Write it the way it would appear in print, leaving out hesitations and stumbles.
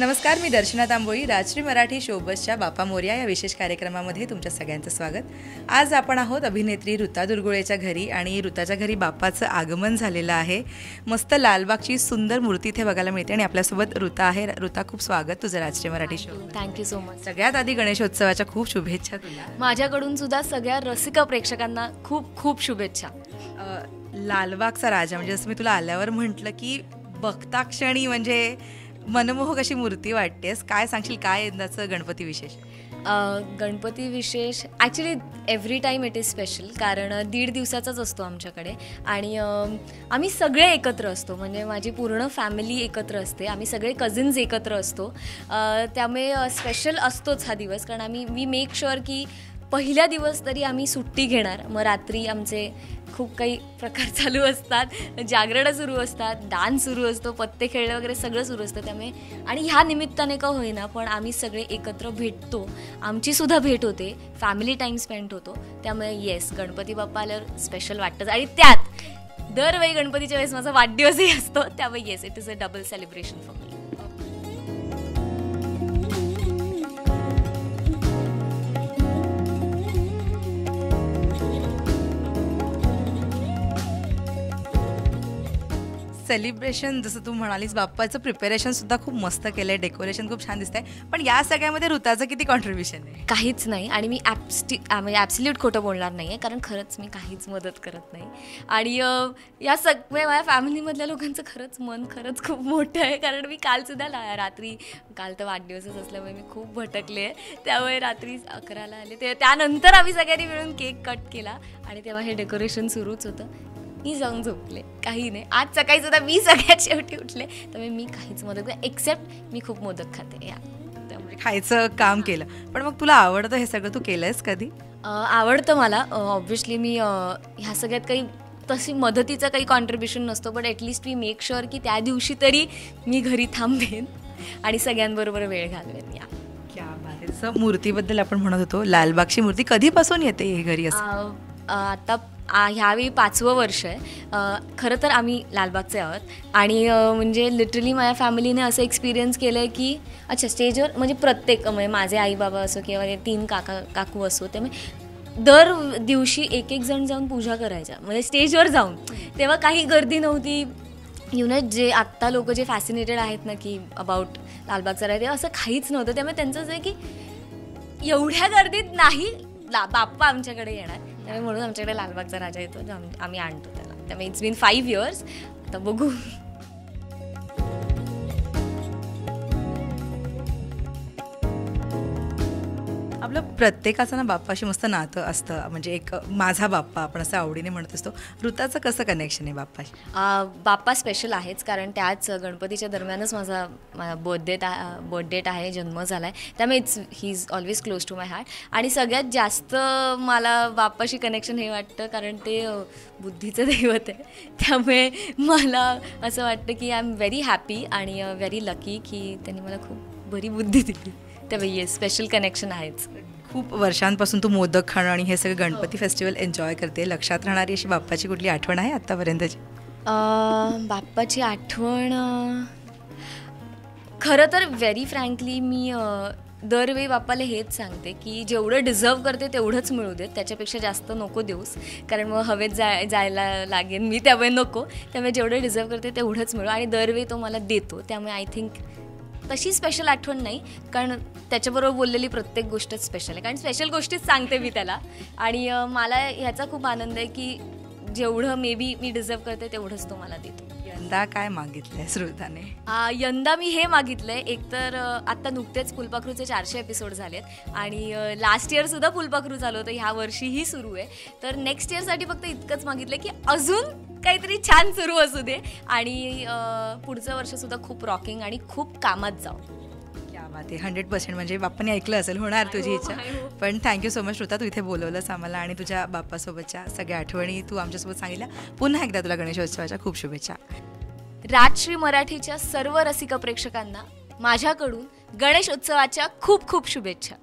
नमस्कार, मी दर्शना तांबोळी. राजश्री मराठी शोबसच्या बापा मोरया या विशेष कार्यक्रमामध्ये तुमच्या सगळ्यांचं स्वागत. आज आपण आहोत अभिनेत्री ऋता दुर्गुळेच्या घरी आणि ऋताच्या घरी बाप्पाचं आगमन झालेलं आहे. मस्त लालबागची सुंदर मूर्ती इथे बघायला मिळते आणि आपल्यासोबत ऋता आहे. ऋता, खूप स्वागत तुझं Rajshri Marathi show. Thank you so much. सगळ्यात आधी गणेशोत्सवाच्या खूप शुभेच्छा तुला. माझ्याकडून सुद्धा सगळ्या रसिक प्रेक्षकांना खूप खूप शुभेच्छा. लालबागचा राजा म्हणजे जसं मी तुला आल्यावर म्हटलं की बघता क्षणी म्हणजे मनमोहक अशी मूर्ती वाटतेस. काय सांगशील, काय यंदाचं गणपती विशेष? गणपती विशेष actually every time it is special, कारण 1.5 दिवसाचाच असतो आमच्याकडे आणि आम्ही सगळे एकत्र असतो. म्हणजे माझी पूर्ण फॅमिली एकत्र असते, आम्ही सगळे कझिन्स एकत्र असतो. त्यामुळे स्पेशल असतोच हा दिवस, कारण वी मेक शुअर की पहिल्या दिवस तरी आम्ही सुट्टी घेणार. मग रात्री आमचे खूप काही प्रकार चालू असतात, जागरणं सुरू असतात, डान्स सुरू असतो, पत्ते खेळणं वगैरे सगळं सुरू असतं. त्यामुळे आणि ह्या निमित्ताने का होईना पण आम्ही सगळे एकत्र भेटतो, आमचीसुद्धा भेट होते, फॅमिली टाईम स्पेंड होतो. त्यामुळे येस, गणपती बाप्पा आल्यावर स्पेशल वाटतं. आणि त्यात दरवेळी गणपतीच्या वेळेस माझा वाढदिवसही असतो. त्यामुळे yes, it is a double celebration for me. Celebration जसं तू म्हणालीस, बाप्पाचं प्रिपेरेशन सुद्धा खूप मस्त केलं आहे, डेकोरेशन खूप छान दिसतंय. पण या सगळ्यामध्ये ऋताचं किती कॉन्ट्रीब्युशन आहे? काहीच नाही. आणि मी ॲब्सल्यूट खोटं बोलणार नाही आहे, कारण खरंच मी काहीच मदत करत नाही. आणि या सगळ्या माझ्या फॅमिलीमधल्या लोकांचं खरंच मन खरंच खूप मोठं आहे, कारण मी कालसुद्धा रात्री, काल तर वाढदिवसच असल्यामुळे मी खूप भटकले आहे. त्यामुळे रात्री 11ला आले, त्यानंतर आम्ही सगळ्यांनी मिळून केक कट केला आणि तेव्हा हे डेकोरेशन सुरूच होतं. मी जाऊन झोपले, काही नाही. आज सकाळी सुद्धा मी सगळ्यात शेवटी उठले, त्यामुळे मी काहीच मदत नाही, एक्सेप्ट मी खूप मोदक खाते. त्यामुळे खायचं काम केलं. पण मग तुला आवडतं हे सगळं? तू केलंयस कधी? आवडतं मला. ऑब्व्हियसली मी ह्या सगळ्यात काही तशी मदतीचं काही कॉन्ट्रीब्युशन नसतो, but at least me make sure की त्या दिवशी तरी मी घरी थांबेन आणि सगळ्यांबरोबर वेळ घालवेन. क्या बात आहे. जसं मूर्तीबद्दल आपण म्हणत होतो, लालबागची मूर्ती कधीपासून येते हे घरी? असं आता ह्यावेळी 5वं वर्ष आहे. खरं तर आम्ही लालबागचे आहोत आणि म्हणजे लिटरली माझ्या फॅमिलीने असं एक्सपिरियन्स केलं आहे की अच्छा, स्टेजवर म्हणजे प्रत्येक म्हणजे माझे आई बाबा असो किंवा 3 काकू असो, त्यामुळे दर दिवशी एक जण जाऊन पूजा करायच्या, म्हणजे स्टेजवर जाऊन. तेव्हा काही गर्दी नव्हती. जे आत्ता लोक जे फॅसिनेटेड आहेत ना की अबाउट लालबागचा राजा, तेव्हा असं काहीच नव्हतं. त्यामुळे त्यांचं असं आहे की एवढ्या गर्दीत नाही बाप्पा आमच्याकडे येणार, त्यामुळे म्हणून आमच्याकडे लालबागचा राजा येतो, आम्ही आणतो त्याला. त्यामुळे इट्स बीन 5 years. आता बघू. आपलं प्रत्येकाचं ना बाप्पाशी मस्त नातं असतं, म्हणजे एक माझा बाप्पा आपण असं आवडीने म्हणत असतो. ऋताचं कसं कनेक्शन आहे बाप्पाशी? बाप्पा स्पेशल आहेच, कारण त्याच गणपतीच्या दरम्यानच माझा बर्थडेट आहे, जन्म झाला आहे. त्यामुळे he is always close to my heart. आणि सगळ्यात जास्त मला बाप्पाशी कनेक्शन हे वाटतं कारण ते बुद्धीचं दैवत आहे. त्यामुळे मला असं वाटतं की आय एम व्हेरी हॅपी आणि व्हेरी लकी की त्यांनी मला खूप बरी बुद्धी दिली. त्यामुळे येस, स्पेशल कनेक्शन आहेच. खूप वर्षांपासून तू मोदक खाणं आणि हे सगळं गणपती फेस्टिवल एन्जॉय करते. लक्षात राहणारी अशी बाप्पाची कुठली आठवण आहे आत्तापर्यंतची? बाप्पाची आठवण खरं तर व्हेरी फ्रँकली मी दरवेळी बाप्पाला हेच सांगते की जेवढं डिझर्व करते तेवढंच मिळू देत, त्याच्यापेक्षा जास्त नको देऊस, कारण मग हवेत जायला लागेल मी, त्यामुळे नको. त्यामुळे जेवढं डिझर्व करते तेवढंच मिळू आणि दरवेळी तो मला देतो. त्यामुळे आय थिंक तशी स्पेशल आठवण नाही, कारण त्याच्याबरोबर बोललेली प्रत्येक गोष्टच स्पेशल आहे, कारण स्पेशल गोष्टीच सांगते मी त्याला. आणि मला ह्याचा खूप आनंद आहे की जेवढं मे बी मी डिझर्व करते तेवढंच तो मला देतो. यंदा काय मागितलंय श्रोताने? यंदा मी हे मागितलंय, एकतर आत्ता नुकतेच फुलपाखरूचे 400 एपिसोड झालेत आणि लास्ट इयरसुद्धा फुलपाखरू चालू होतं, ह्या वर्षीही सुरू आहे. तर नेक्स्ट इयरसाठी फक्त इतकंच मागितलं की अजून काहीतरी छान सुरू असू दे आणि पुढचं वर्षसुद्धा खूप रॉकिंग आणि खूप कामात जाऊ. क्या बात आहे. 100% म्हणजे बाप्पाने ऐकलं असेल, होणार तुझी इच्छा. पण थँक्यू सो मच ऋता, तू इथे बोलवलंस आम्हाला आणि तुझ्या बाप्पासोबतच्या सगळ्या आठवणी तू आमच्यासोबत सांगितल्या. पुन्हा एकदा तुला गणेशोत्सवाच्या खूप शुभेच्छा. राजश्री मराठीच्या सर्व रसिक प्रेक्षकांना माझ्याकडून गणेशोत्सवाच्या खूप खूप शुभेच्छा.